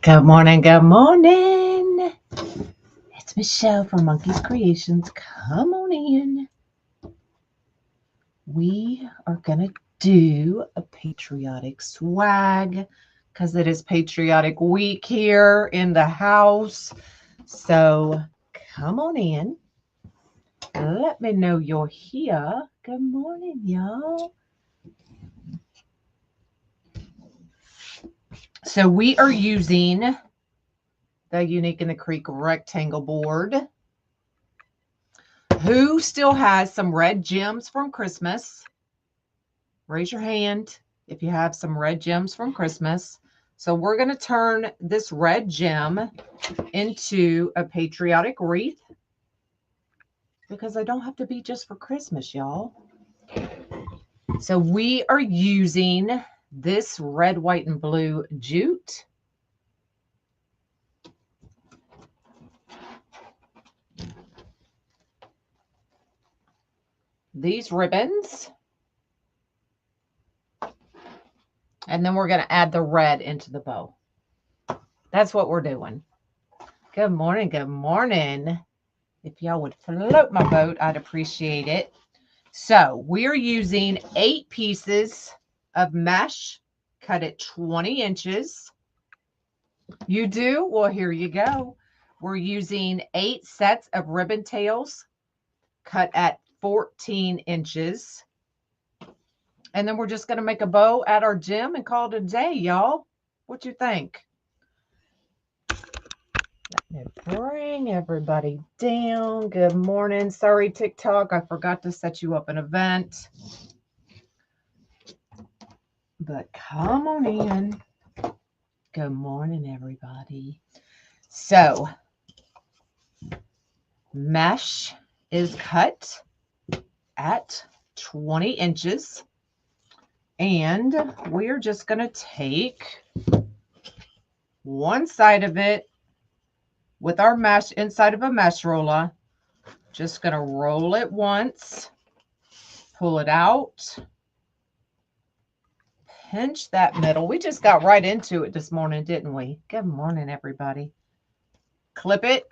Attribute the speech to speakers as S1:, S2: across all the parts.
S1: Good morning, good morning. It's Michelle from Monkeys Creations. Come on in. We are going to do a patriotic swag because it is Patriotic Week here in the house. So come on in. Let me know you're here. Good morning, y'all. So we are using the Unique in the Creek rectangle board. Who still has some red gems from Christmas? Raise your hand if you have some red gems from Christmas. So we're going to turn this red gem into a patriotic wreath because I don't have to be just for Christmas, y'all. So we are using this red, white, and blue jute. These ribbons. And then we're going to add the red into the bow. That's what we're doing. Good morning. Good morning. If y'all would float my boat, I'd appreciate it. So we're using 8 pieces of mesh, cut at 20 inches. You do? Well, here you go. We're using 8 sets of ribbon tails, cut at 14 inches. And then we're just going to make a bow at our gem and call it a day, y'all. What you think? Let me bring everybody down. Good morning. Sorry, TikTok. I forgot to set you up an event. But come on in. Good morning, everybody. So, mesh is cut at 20 inches. And we're just going to take one side of it with our mesh inside of a mesh roller. Just going to roll it once, pull it out, pinch that middle. We just got right into it this morning, didn't we? Good morning, everybody. Clip it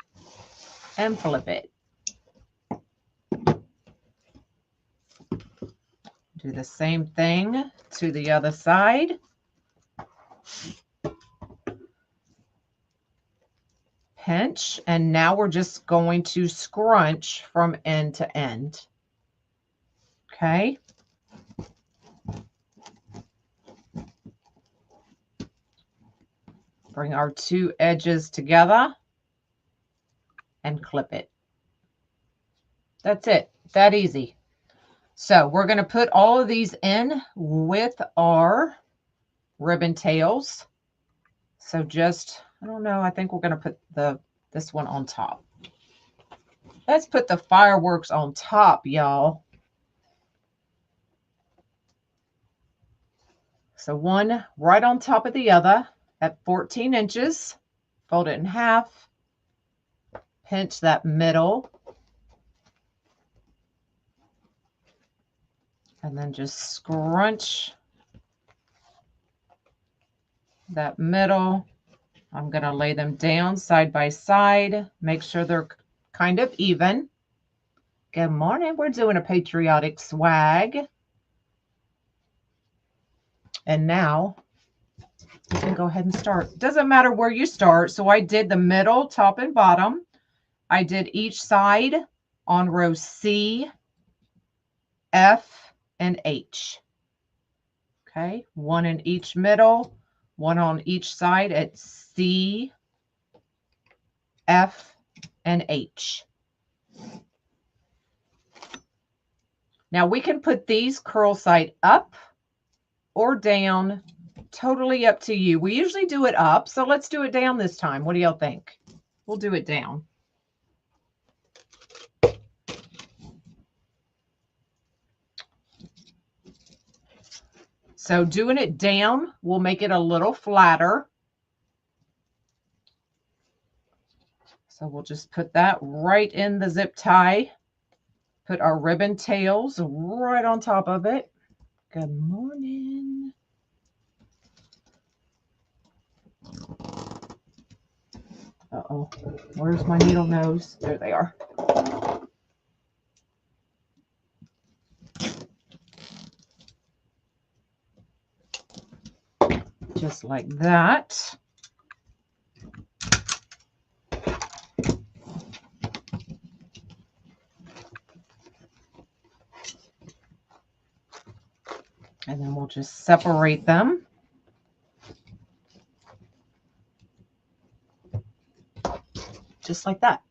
S1: and flip it. Do the same thing to the other side. Pinch, and now we're just going to scrunch from end to end. Okay. Bring our 2 edges together and clip it. That's it. That easy. So we're going to put all of these in with our ribbon tails. So just, I don't know, I think we're going to put this one on top. Let's put the fireworks on top, y'all. So one right on top of the other at 14 inches. Fold it in half. Pinch that middle. And then just scrunch that middle. I'm going to lay them down side by side. Make sure they're kind of even. Good morning. We're doing a patriotic swag. And now you can go ahead and start. Doesn't matter where you start. So I did the middle, top, and bottom. I did each side on row C, F, and H. Okay, one in each middle, one on each side at C, F, and H. Now we can put these curl side up or down, totally up to you. We usually do it up, so let's do it down this time. What do y'all think? We'll do it down. So doing it down will make it a little flatter. So we'll just put that right in the zip tie. Put our ribbon tails right on top of it. Good morning. Uh-oh. Where's my needle nose? There they are. Just like that. And then we'll just separate them. Just like that.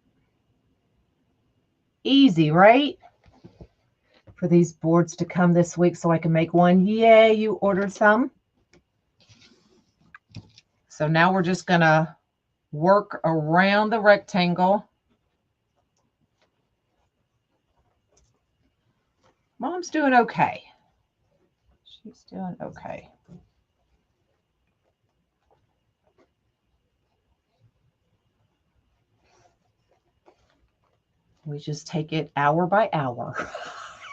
S1: Easy, right? For these boards to come this week so I can make one. Yay, you ordered some. So now we're just going to work around the rectangle. Mom's doing okay. She's doing okay. We just take it hour by hour.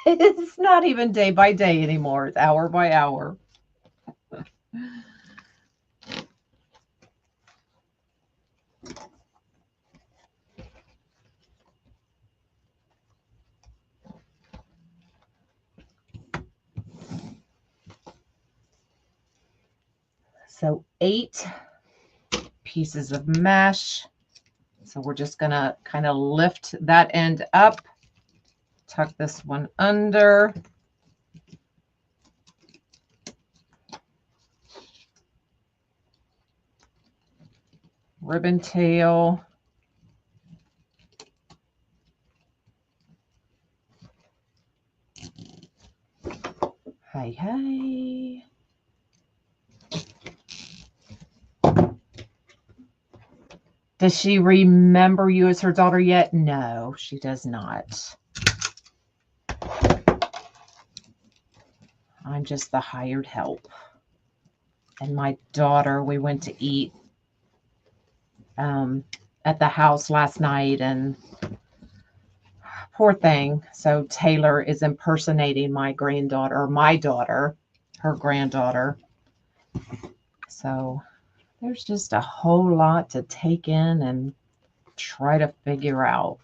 S1: It's not even day by day anymore. It's hour by hour. So 8 pieces of mesh. So we're just going to kind of lift that end up, tuck this one under. Ribbon tail. Hey, hey. Does she remember you as her daughter yet? No, she does not. I'm just the hired help. And my daughter, we went to eat at the house last night, and poor thing. So Taylor is impersonating my granddaughter, or my daughter, her granddaughter. So there's just a whole lot to take in and try to figure out.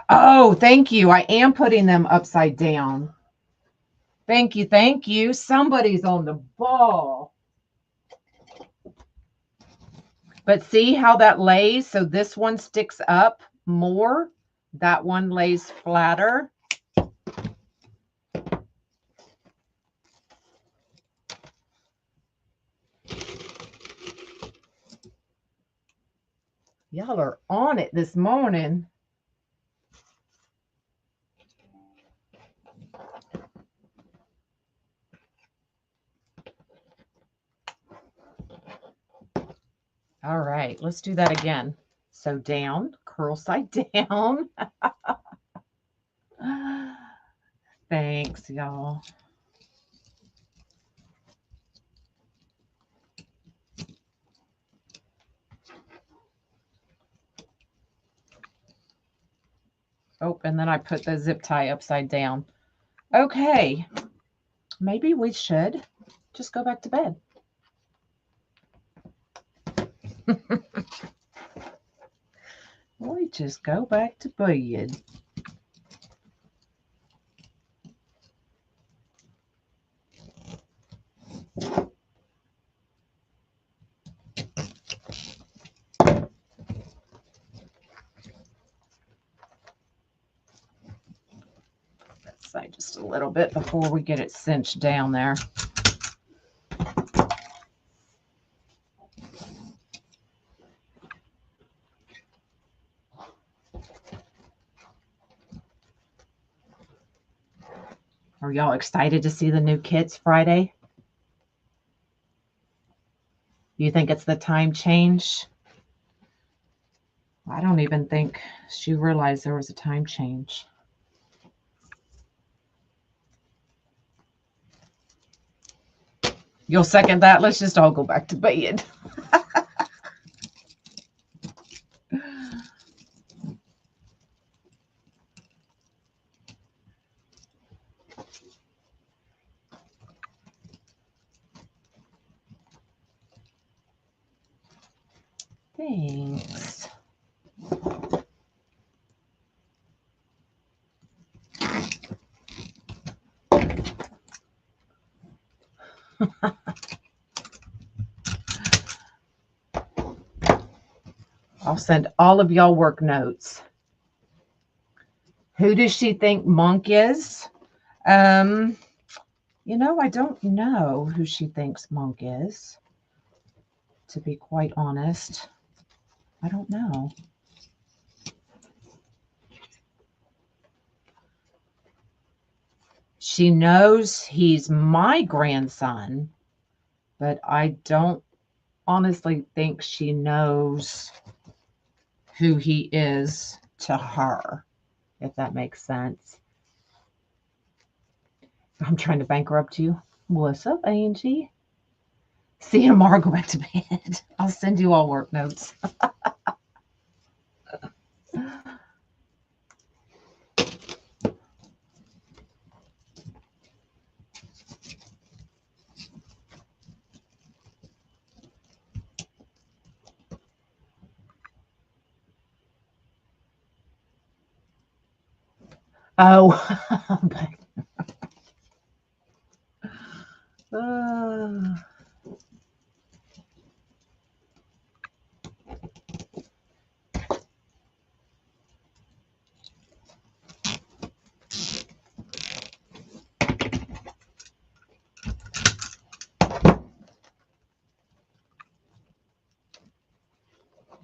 S1: Oh, thank you. I am putting them upside down. Thank you. Thank you. Somebody's on the ball. But see how that lays? So this one sticks up more. That one lays flatter. Y'all are on it this morning. All right, let's do that again. So down, curl side down. Thanks, y'all. Oh, and then I put the zip tie upside down. Okay, maybe we should just go back to bed. We just go back to bed. That side just a little bit before we get it cinched down there. Are y'all excited to see the new kits Friday? You think it's the time change? I don't even think she realized there was a time change. You'll second that? Let's just all go back to bed. Thanks. I'll send all of y'all work notes. Who does she think Monk is? You know, I don't know who she thinks Monk is. To be quite honest, I don't know. She knows he's my grandson, but I don't honestly think she knows who he is to her, if that makes sense. I'm trying to bankrupt you. What's up, Angie? See you tomorrow. Go back to bed. I'll send you all work notes. Oh,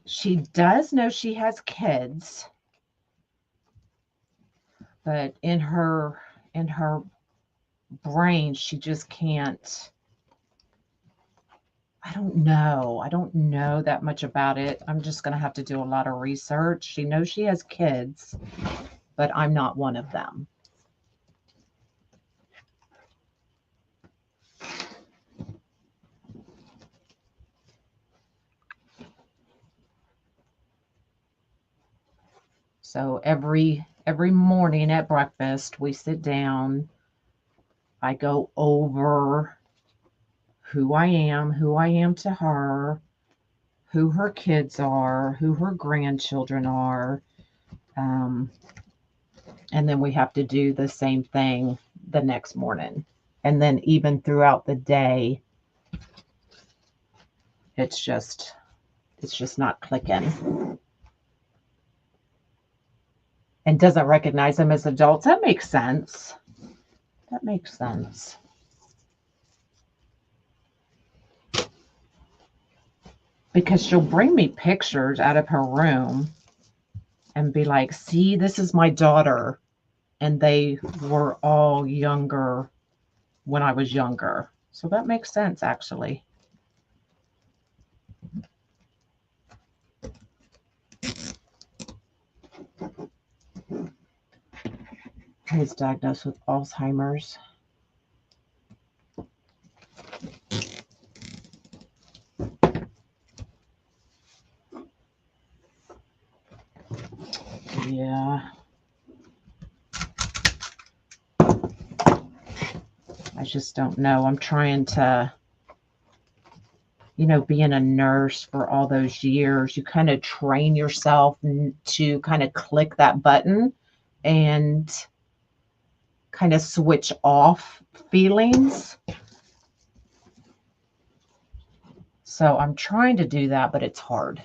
S1: she does know she has kids, but in her brain, she just can't. I don't know. I don't know that much about it. I'm just going to have to do a lot of research. She knows she has kids, but I'm not one of them. So every morning at breakfast, we sit down. I go over who I am to her, who her kids are, who her grandchildren are. And then we have to do the same thing the next morning. And then even throughout the day, it's just not clicking. And doesn't recognize them as adults. That makes sense. That makes sense. Because she'll bring me pictures out of her room and be like, see, this is my daughter. And they were all younger when I was younger. So that makes sense, actually. He was diagnosed with Alzheimer's. Yeah. I just don't know. I'm trying to, being a nurse for all those years, you kind of train yourself to kind of click that button and kind of switch off feelings. So I'm trying to do that, but it's hard.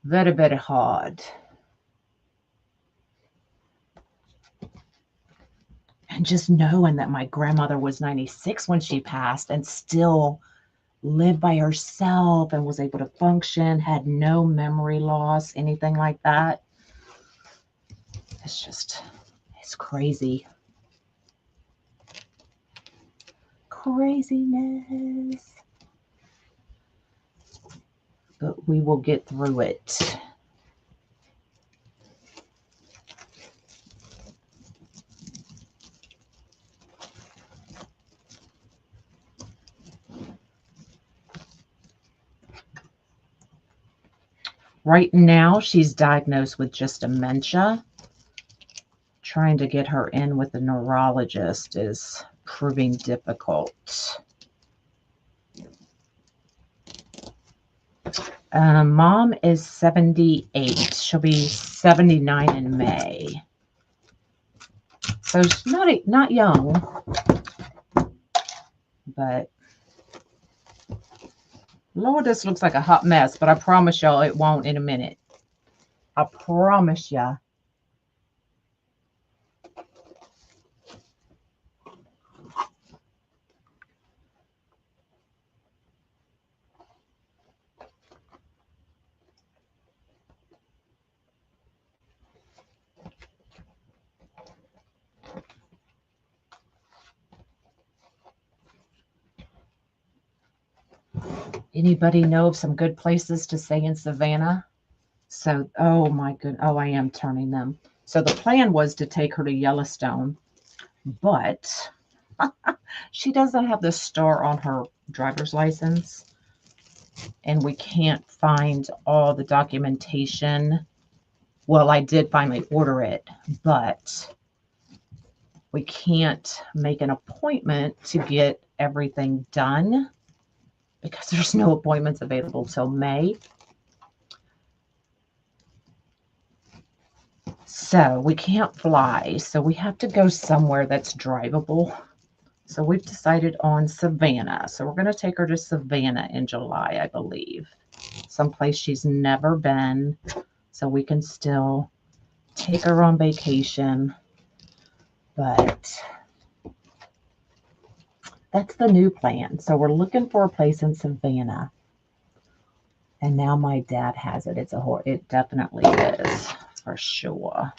S1: Very hard. And just knowing that my grandmother was 96 when she passed and still lived by herself and was able to function, had no memory loss, anything like that. It's crazy. Craziness. But we will get through it. Right now, she's diagnosed with just dementia. trying to get her in with the neurologist is proving difficult. Mom is 78. She'll be 79 in May. So she's not young, but Lord, this looks like a hot mess, but I promise y'all it won't in a minute. I promise ya. Anybody know of some good places to stay in Savannah? So, oh my goodness. Oh, I am turning them. So the plan was to take her to Yellowstone, but she doesn't have the star on her driver's license. And we can't find all the documentation. Well, I did finally order it, but we can't make an appointment to get everything done because there's no appointments available till May. So we can't fly. So we have to go somewhere that's drivable. So we've decided on Savannah. So we're going to take her to Savannah in July, I believe. Someplace she's never been. So we can still take her on vacation. But that's the new plan. So we're looking for a place in Savannah. And now my dad has it. It definitely is, for sure.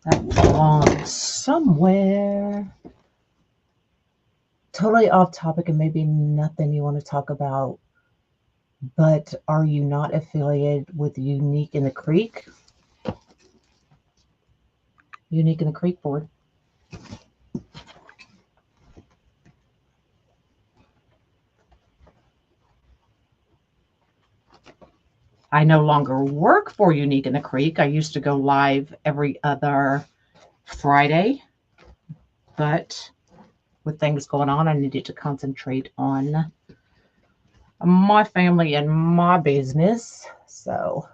S1: That belongs somewhere. Totally off topic and maybe nothing you want to talk about. But are you not affiliated with Unique in the Creek? Unique in the Creek board. I no longer work for Unique in the Creek. I used to go live every other Friday, but with things going on, I needed to concentrate on my family and my business. So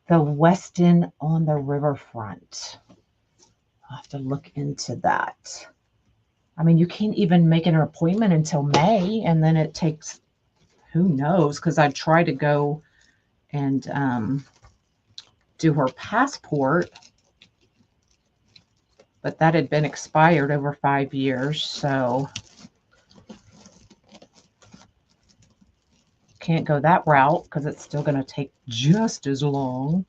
S1: the Westin on the riverfront. I'll have to look into that. I mean, you can't even make an appointment until May, and then it takes, who knows, because I tried to go and do her passport, but that had been expired over 5 years, so can't go that route because it's still going to take just as long.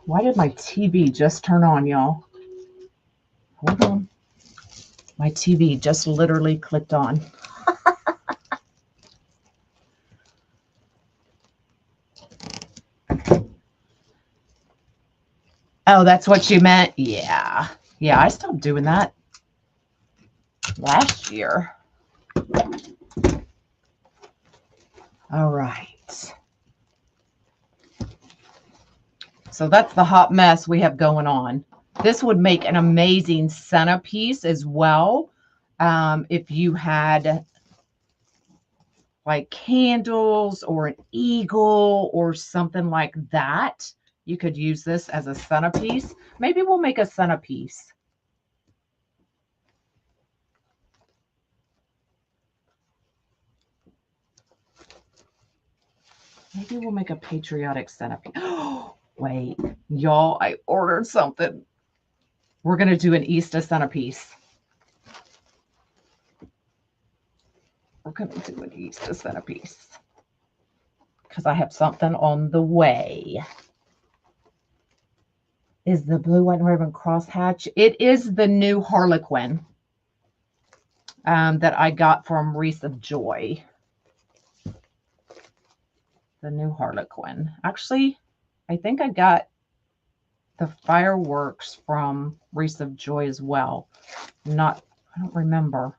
S1: Why did my TV just turn on, y'all? Hold on. My TV just literally clicked on. Oh, that's what you meant? Yeah. Yeah, I stopped doing that last year. All right. So that's the hot mess we have going on. This would make an amazing centerpiece as well. If you had like candles or an eagle or something like that, you could use this as a centerpiece. Maybe we'll make a centerpiece. Maybe we'll make a patriotic centerpiece. Oh, wait, y'all, I ordered something. We're going to do an Easter centerpiece. We're going to do an Easter centerpiece because I have something on the way. Is the blue, white, and ribbon crosshatch? It is the new Harlequin that I got from Wreath of Joy. the new Harlequin. Actually, I think I got the fireworks from Wreaths of Joy as well. I don't remember.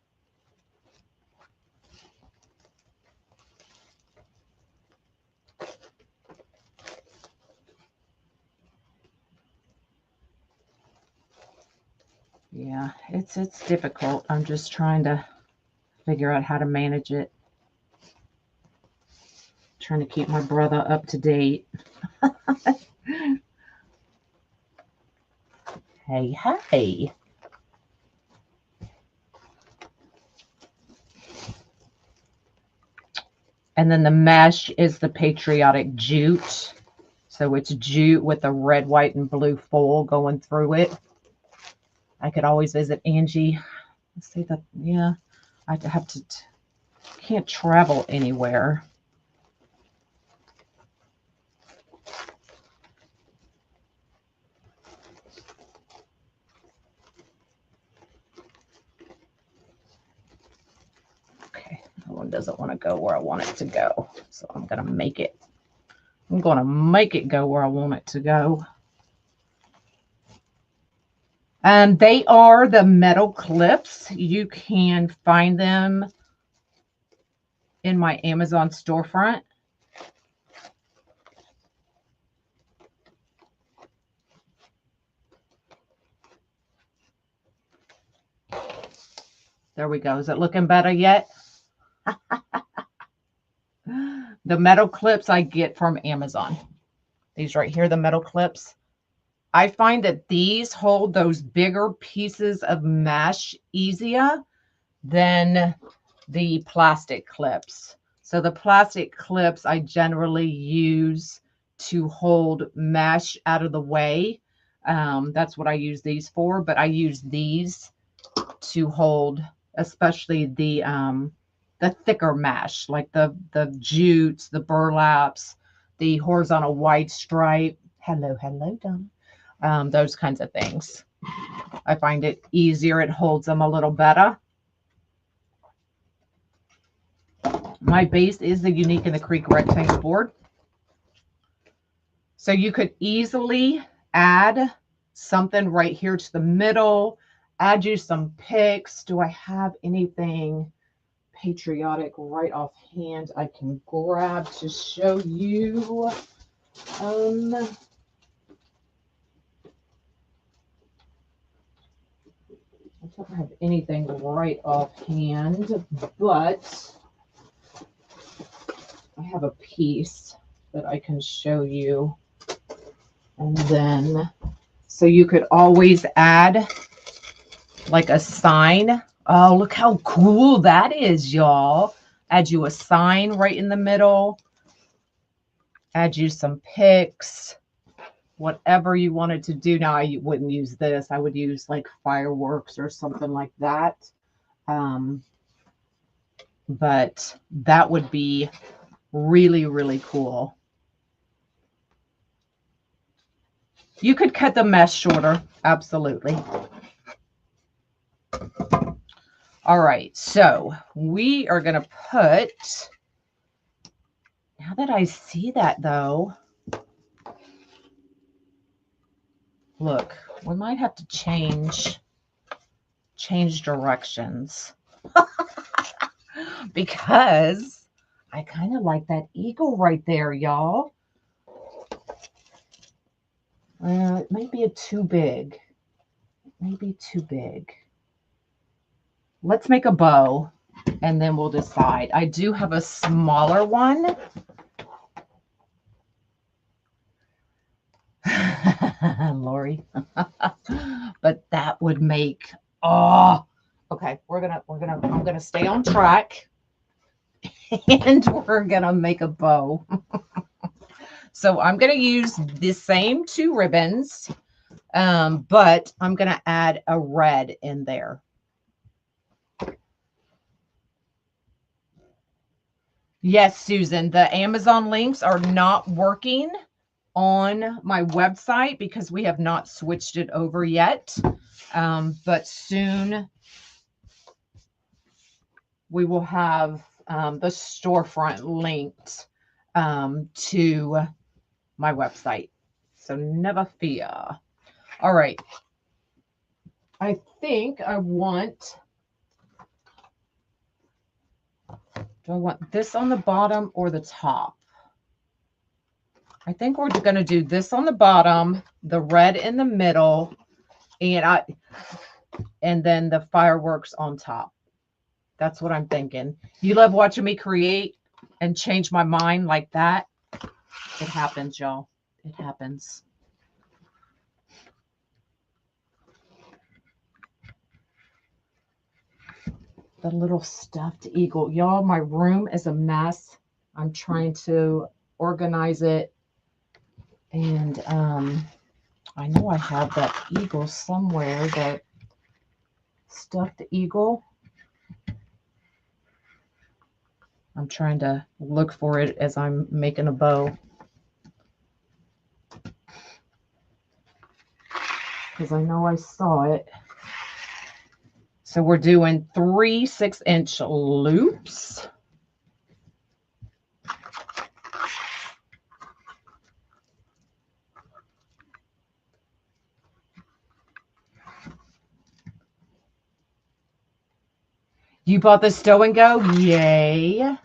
S1: Yeah, it's difficult. I'm just trying to figure out how to manage it. Trying to keep my brother up to date. Hey, hey. And then the mesh is the Patriotic jute. So it's jute with a red, white, and blue foil going through it. I could always visit Angie. Let's see that. Yeah, I have to. Can't travel anywhere. Okay, that one doesn't want to go where I want it to go. So I'm going to make it. I'm going to make it go where I want it to go. They are the metal clips. You can find them in my Amazon storefront. There we go. Is it looking better yet? The metal clips I get from Amazon. These right here, the metal clips. I find that these hold those bigger pieces of mesh easier than the plastic clips. So the plastic clips I generally use to hold mesh out of the way. That's what I use these for, but I use these to hold especially the thicker mesh, like the jutes, the burlaps, the horizontal wide stripe. Hello, Donna. Those kinds of things. I find it easier. It holds them a little better. My base is the Unique in the Creek rectangle board. So you could easily add something right here to the middle, add you some picks. Do I have anything patriotic right offhand I can grab to show you? I don't have anything right offhand, but I have a piece that I can show you. And then, so you could always add like a sign. Oh, look how cool that is, y'all. Add you a sign right in the middle. Add you some picks. Whatever you wanted to do. Now, I wouldn't use this. I would use like fireworks or something like that. But that would be really, really cool. You could cut the mesh shorter. Absolutely. All right. So we are going to put, now that I see that though, look, we might have to change directions because I kind of like that eagle right there, y'all. It may be too big. It may be too big. Let's make a bow and then we'll decide. I do have a smaller one. Lori. But that would make, oh, okay. I'm gonna stay on track and we're gonna make a bow. So I'm gonna use the same 2 ribbons, but I'm gonna add a red in there. Yes, Susan, the Amazon links are not working on my website because we have not switched it over yet. But soon we will have the storefront linked to my website. So never fear. All right. I think I want, do I want this on the bottom or the top? I think we're going to do this on the bottom, the red in the middle, and then the fireworks on top. That's what I'm thinking. You love watching me create and change my mind like that. It happens, y'all. It happens. The little stuffed eagle. Y'all, my room is a mess. I'm trying to organize it. And I know I have that eagle somewhere, that stuffed eagle. I'm trying to look for it as I'm making a bow, because I know I saw it. So we're doing 3 6-inch loops. You bought the Stow and Go? Yay.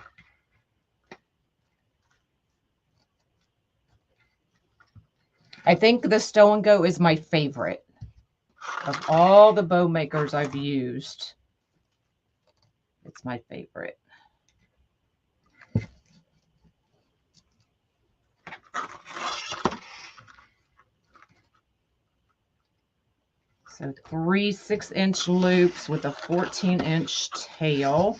S1: I think the Stow and Go is my favorite of all the bow makers I've used. It's my favorite. So 3 6-inch loops with a 14-inch tail.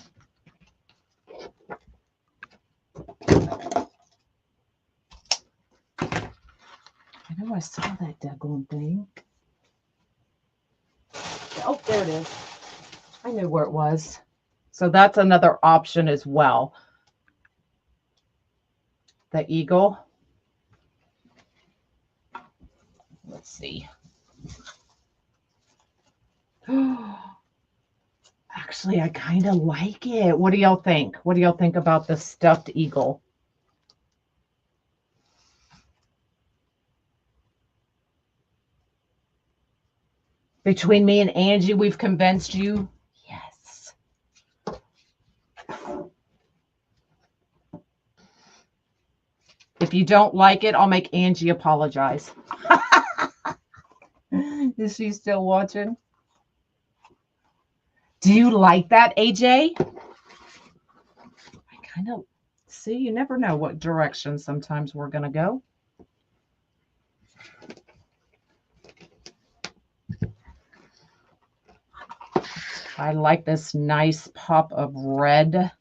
S1: I know I saw that daggone thing. Oh, there it is. I knew where it was. So that's another option as well. The eagle. Let's see. Actually, I kind of like it. What do y'all think? What do y'all think about the stuffed eagle? Between me and Angie, we've convinced you? Yes. If you don't like it, I'll make Angie apologize. Is she still watching? Do you like that, AJ? I kind of see, you never know what direction sometimes we're going to go. I like this nice pop of red.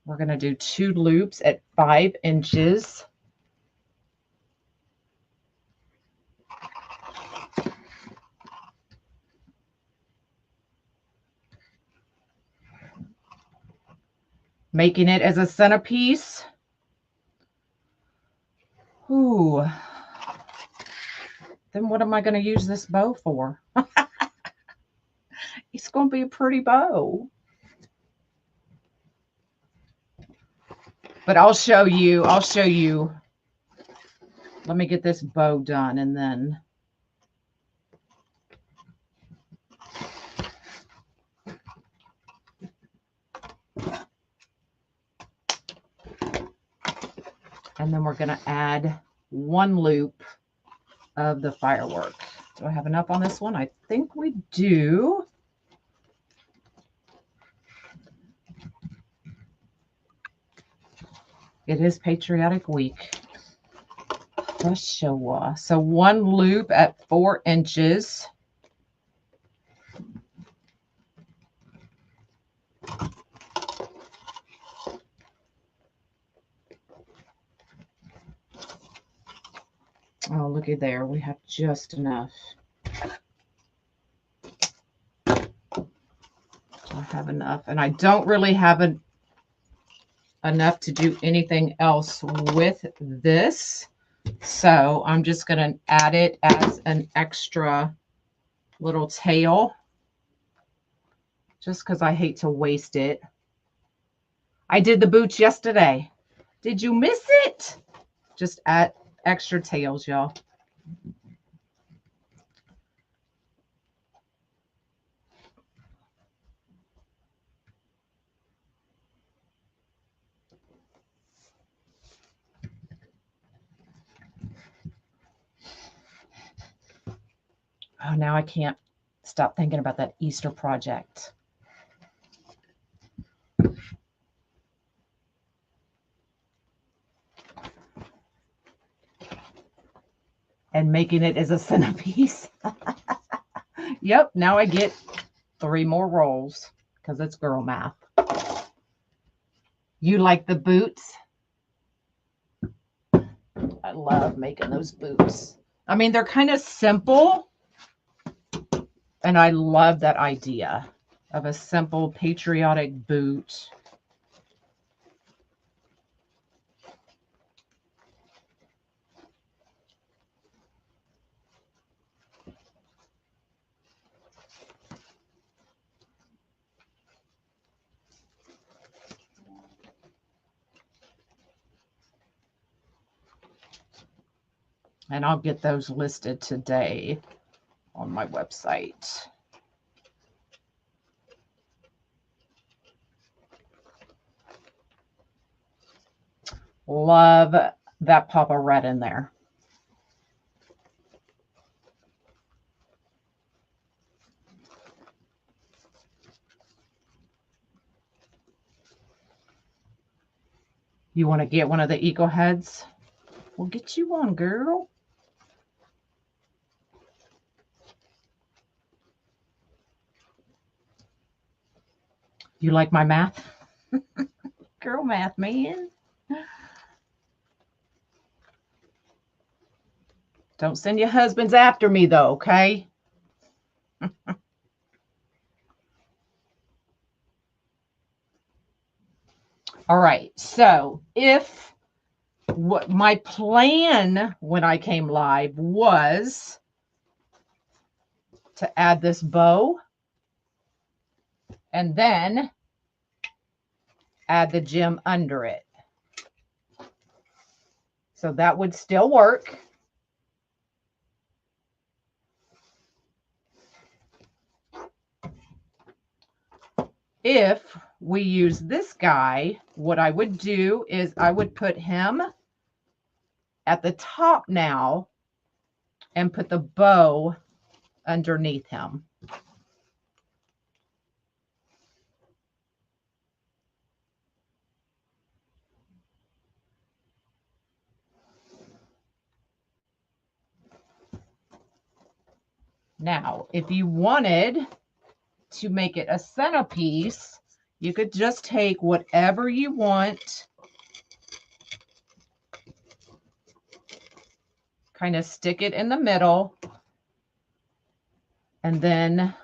S1: We're going to do 2 loops at 5 inches. Making it as a centerpiece. Ooh. Then what am I going to use this bow for? It's going to be a pretty bow. But I'll show you. Let me get this bow done and then. And then we're going to add 1 loop of the firework. Do I have enough on this one? I think we do. It is Patriotic Week. For sure. So 1 loop at 4 inches. Oh, looky there. We have just enough. I have enough. And I don't really have enough to do anything else with this. So I'm just going to add it as an extra little tail. Just because I hate to waste it. I did the boots yesterday. Did you miss it? Just add extra tails, y'all. Oh, now I can't stop thinking about that Easter project. And making it as a centerpiece. Yep, now I get 3 more rolls because it's girl math. You like the boots? I love making those boots. I mean, they're kind of simple. And I love that idea of a simple patriotic boot. And I'll get those listed today on my website. Love that pop of red in there. You want to get one of the eagle heads? We'll get you one, girl. You like my math? Girl math, man. Don't send your husbands after me, though, okay? All right, so what my plan when I came live was to add this bow and then add the gem under it. So that would still work. If we use this guy, what I would do is I would put him at the top now and put the bow underneath him. Now, if you wanted to make it a centerpiece, you could just take whatever you want, kind of stick it in the middle, and then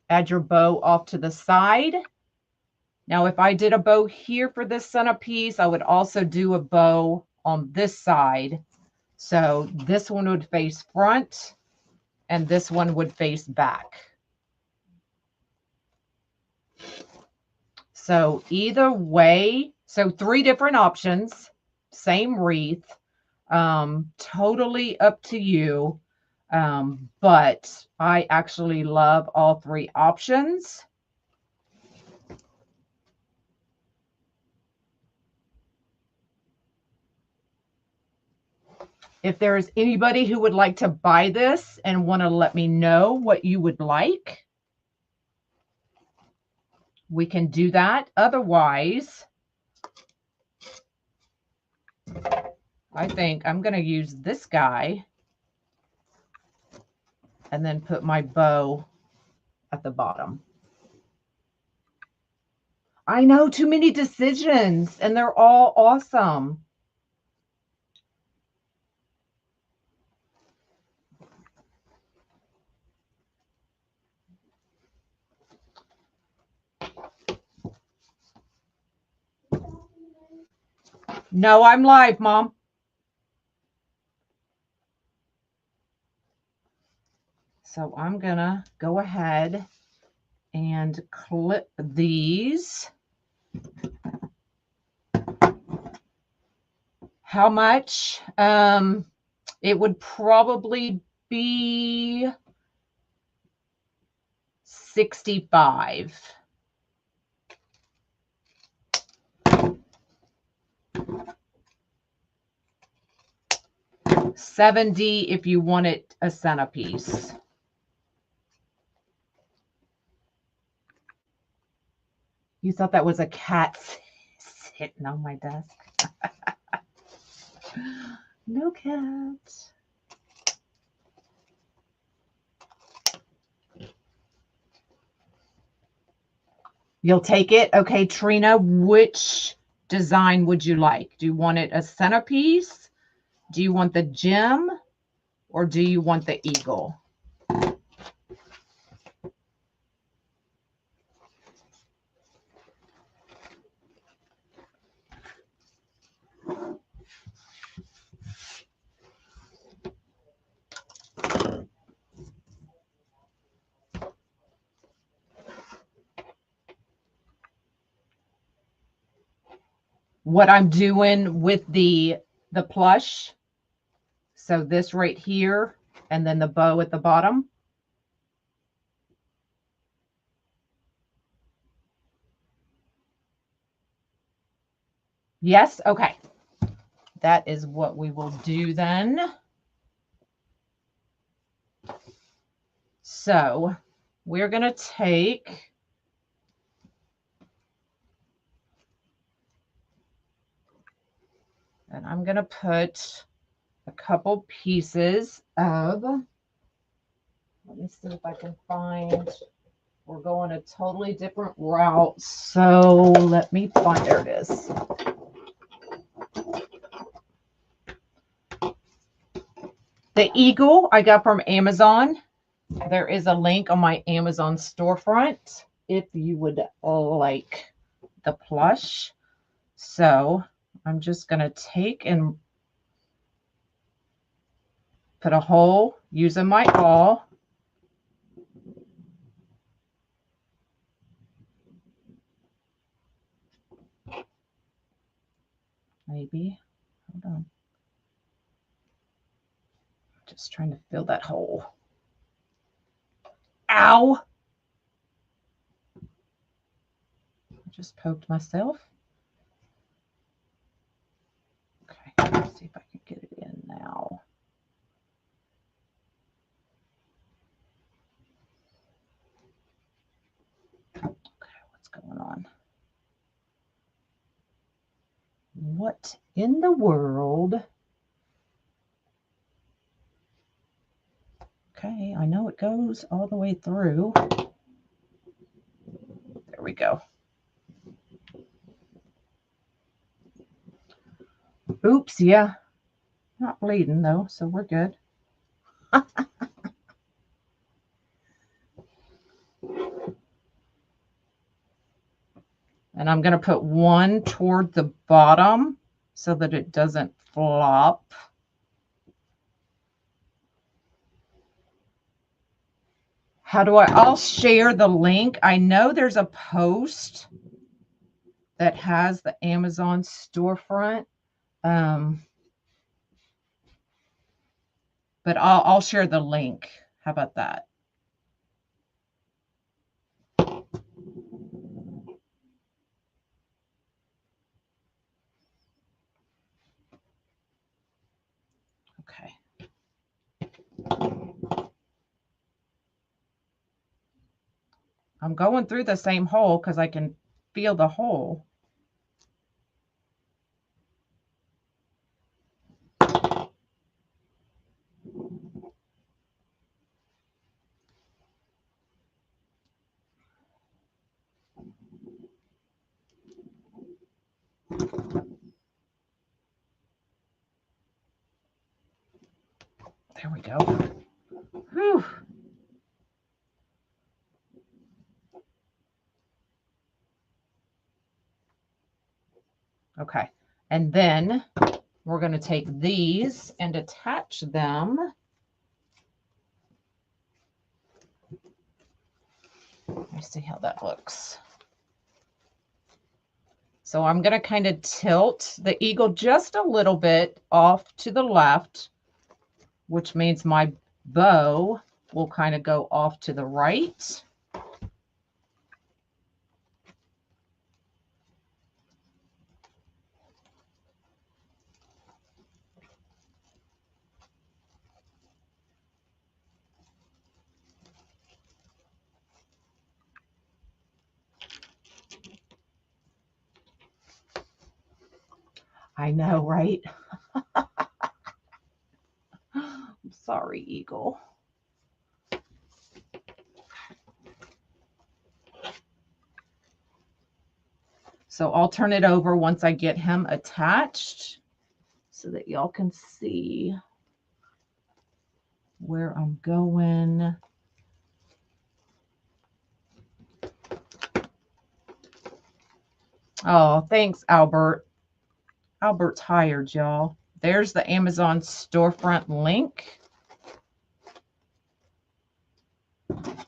S1: add your bow off to the side. Now, if I did a bow here for this centerpiece, I would also do a bow on this side. So this one would face front and this one would face back. So either way, so 3 different options, same wreath, totally up to you. But I actually love all 3 options. If there's anybody who would like to buy this and want to let me know what you would like, we can do that. Otherwise, I think I'm going to use this guy and then put my bow at the bottom. I know, too many decisions, and they're all awesome. No, I'm live, Mom. So I'm going to go ahead and clip these. How much? It would probably be 65. $70 if you want it a centerpiece. You thought that was a cat sitting on my desk? No cat. You'll take it? Okay, Trina, which design would you like? Do you want it a centerpiece? Do you want the gem? Or do you want the eagle? What I'm doing with the plush, so this right here, and then the bow at the bottom. Yes? Okay. That is what we will do then. So we're going to take and I'm going to put a couple pieces of, let me see if I can find, we're going a totally different route. So let me find, there it is. The eagle I got from Amazon. There is a link on my Amazon storefront if you would like the plush. So I'm just going to take and put a hole using my awl. Maybe. Hold on. Just trying to fill that hole. Ow! I just poked myself. Okay, let's see if I can get it in now. Okay, what's going on? What in the world? Okay, I know it goes all the way through. There we go. Oops, yeah. Not bleeding though, so we're good. And I'm going to put one toward the bottom so that it doesn't flop. How do I'll share the link. I know there's a post that has the Amazon storefront. But I'll share the link. How about that? Okay. I'm going through the same hole because I can feel the hole. There we go. Whew. Okay. And then we're going to take these and attach them. Let me see how that looks. So I'm going to kind of tilt the eagle just a little bit off to the left, which means my bow will kind of go off to the right. I know, right? I'm sorry, eagle. So I'll turn it over once I get him attached so that y'all can see where I'm going. Oh, thanks, Albert. Albert's hired, y'all. There's the Amazon storefront link.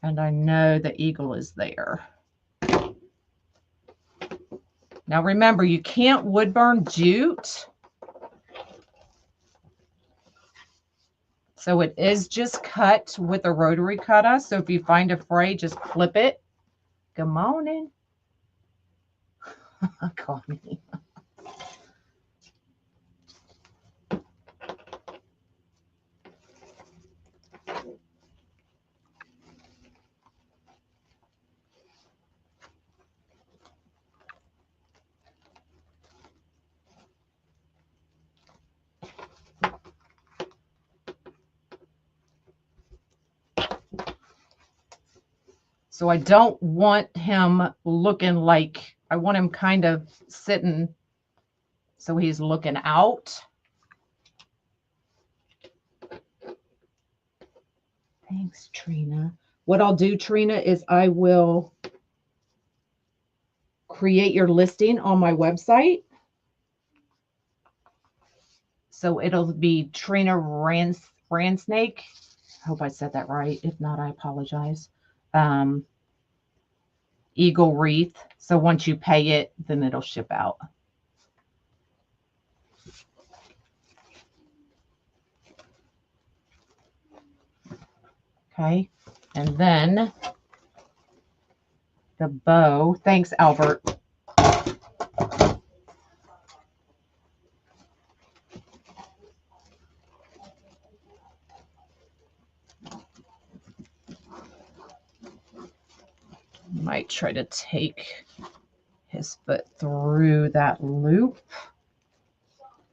S1: And I know the eagle is there. Now remember, you can't wood burn jute. So it is just cut with a rotary cutter. So if you find a fray, just flip it. Good morning. Call me. So I don't want him looking like, I want him kind of sitting so he's looking out. Thanks, Trina. What I'll do, Trina, is I will create your listing on my website. So it'll be Trina Ransnake. I hope I said that right. If not, I apologize. Eagle wreath. So once you pay it, then it'll ship out. Okay. And then the bow. Thanks, Albert. Might try to take his foot through that loop.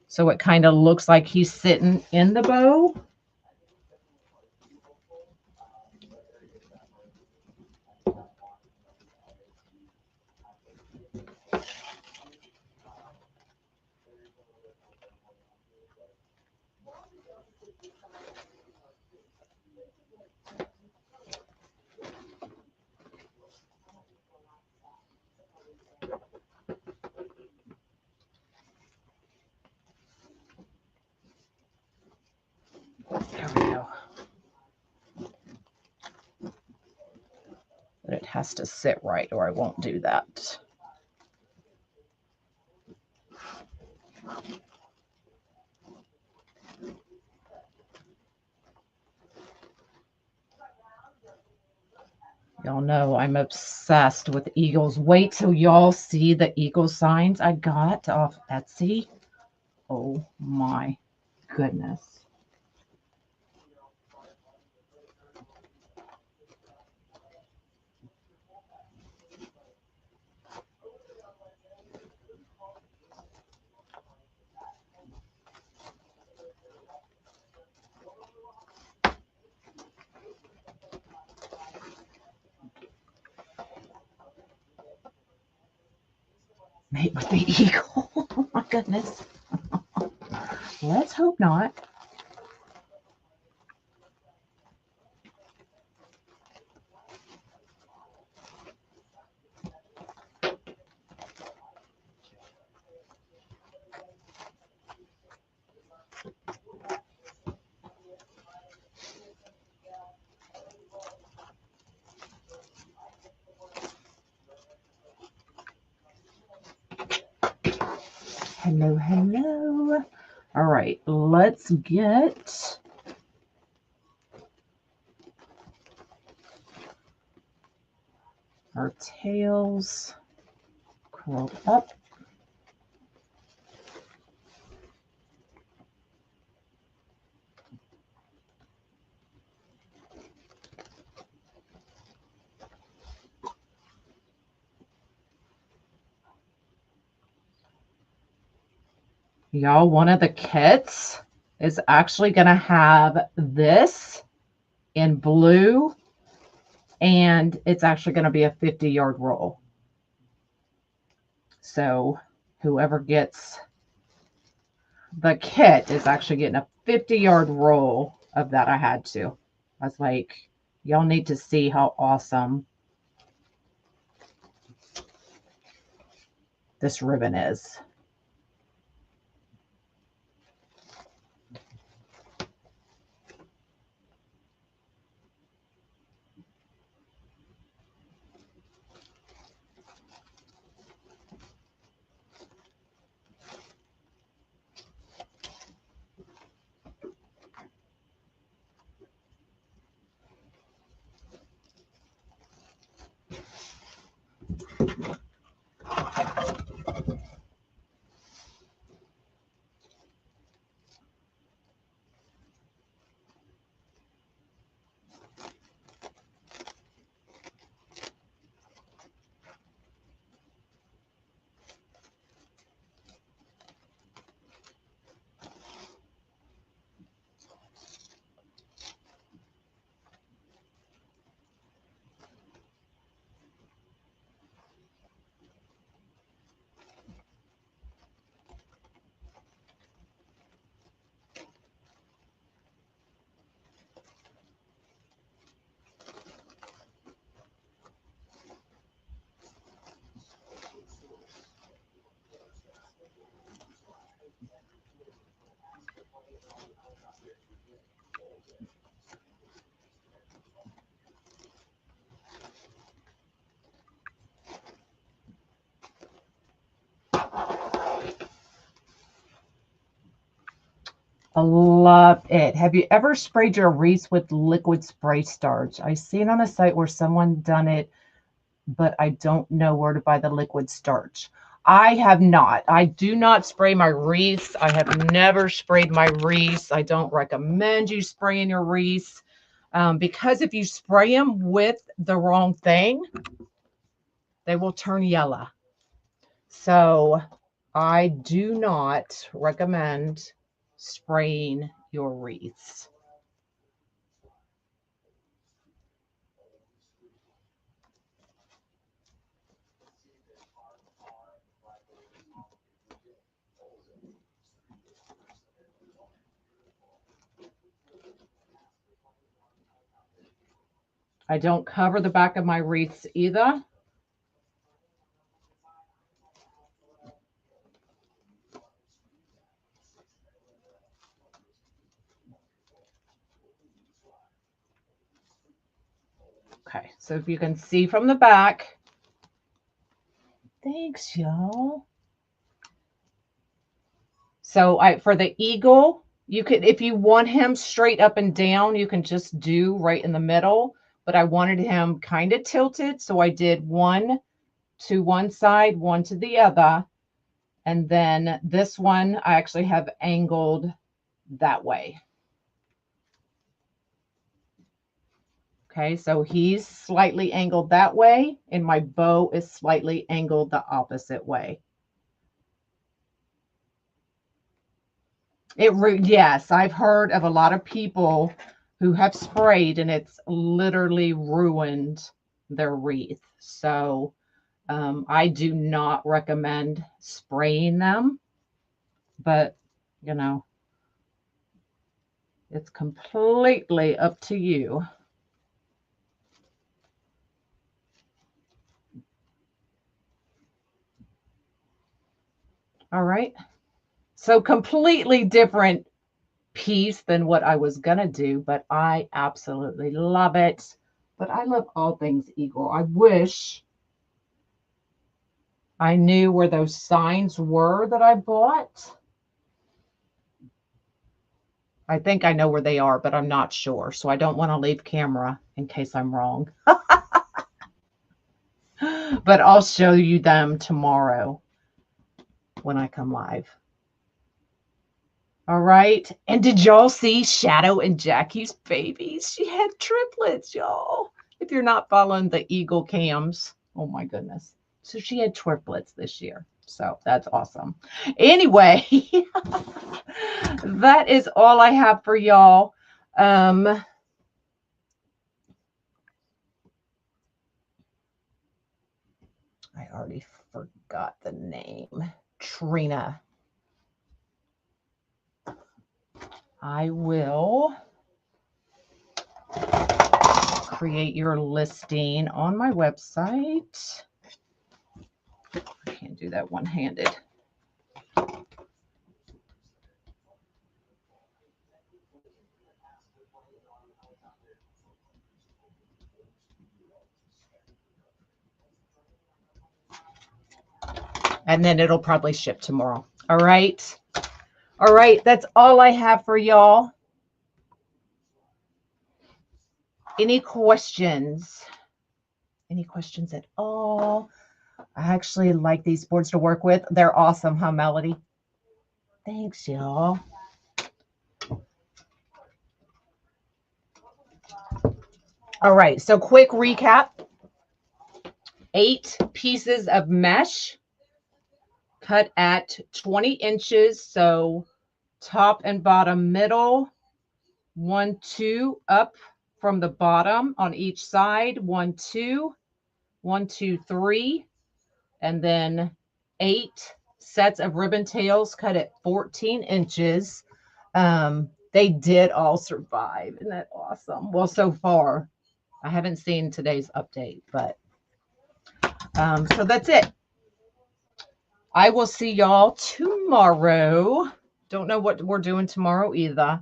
S1: So it kind of looks like he's sitting in the bow. There we go. But it has to sit right or I won't do that. Y'all know I'm obsessed with eagles. Wait till y'all see the eagle signs I got off Etsy. Oh my goodness. Mate with the eagle. Oh my goodness. Let's hope not. Hello, hello. All right, let's get our tails curled up. Y'all, one of the kits is actually going to have this in blue, and it's actually going to be a 50-yard roll. So whoever gets the kit is actually getting a 50-yard roll of that. I had to. I was like, y'all need to see how awesome this ribbon is. I love it. Have you ever sprayed your wreaths with liquid spray starch? I seen on a site where someone done it, but I don't know where to buy the liquid starch. I have not. I do not spray my wreaths. I have never sprayed my wreaths. I don't recommend you spraying your wreaths because if you spray them with the wrong thing, they will turn yellow. So I do not recommend spraying your wreaths. I don't cover the back of my wreaths either. Okay, so if you can see from the back, thanks, y'all. So for the eagle, you could, if you want him straight up and down, you can just do right in the middle. But I wanted him kind of tilted, so I did one to one side, one to the other. And then this one, I actually have angled that way. Okay, so he's slightly angled that way, and my bow is slightly angled the opposite way. Yes, I've heard of a lot of people who have sprayed and it's literally ruined their wreath. So I do not recommend spraying them, but you know, it's completely up to you. All right. So completely different piece than what I was going to do, but I absolutely love it. But I love all things eagle. I wish I knew where those signs were that I bought. I think I know where they are, but I'm not sure. So I don't want to leave camera in case I'm wrong. But I'll show you them tomorrow when I come live. All right. And did y'all see Shadow and Jackie's babies? She had triplets, y'all. If you're not following the Eagle cams, oh my goodness. So she had triplets this year. So that's awesome. Anyway, that is all I have for y'all. I already forgot the name. Trina. I will create your listing on my website. I can't do that one-handed. And then it'll probably ship tomorrow. All right. All right. That's all I have for y'all. Any questions? Any questions at all? I actually like these boards to work with. They're awesome, huh, Melody? Thanks, y'all. All right. So quick recap. 8 pieces of mesh cut at 20 inches. So top and bottom middle, 1, 2 up from the bottom on each side, 1, 2, 1, 2, 3, and then 8 sets of ribbon tails cut at 14 inches. They did all survive. Isn't that awesome? Well, so far, I haven't seen today's update, but so that's it. I will see y'all tomorrow. Don't know what we're doing tomorrow either,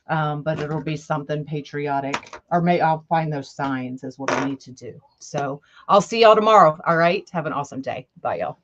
S1: but it'll be something patriotic. Or I'll find those signs is what I need to do. So I'll see y'all tomorrow. All right. Have an awesome day. Bye, y'all.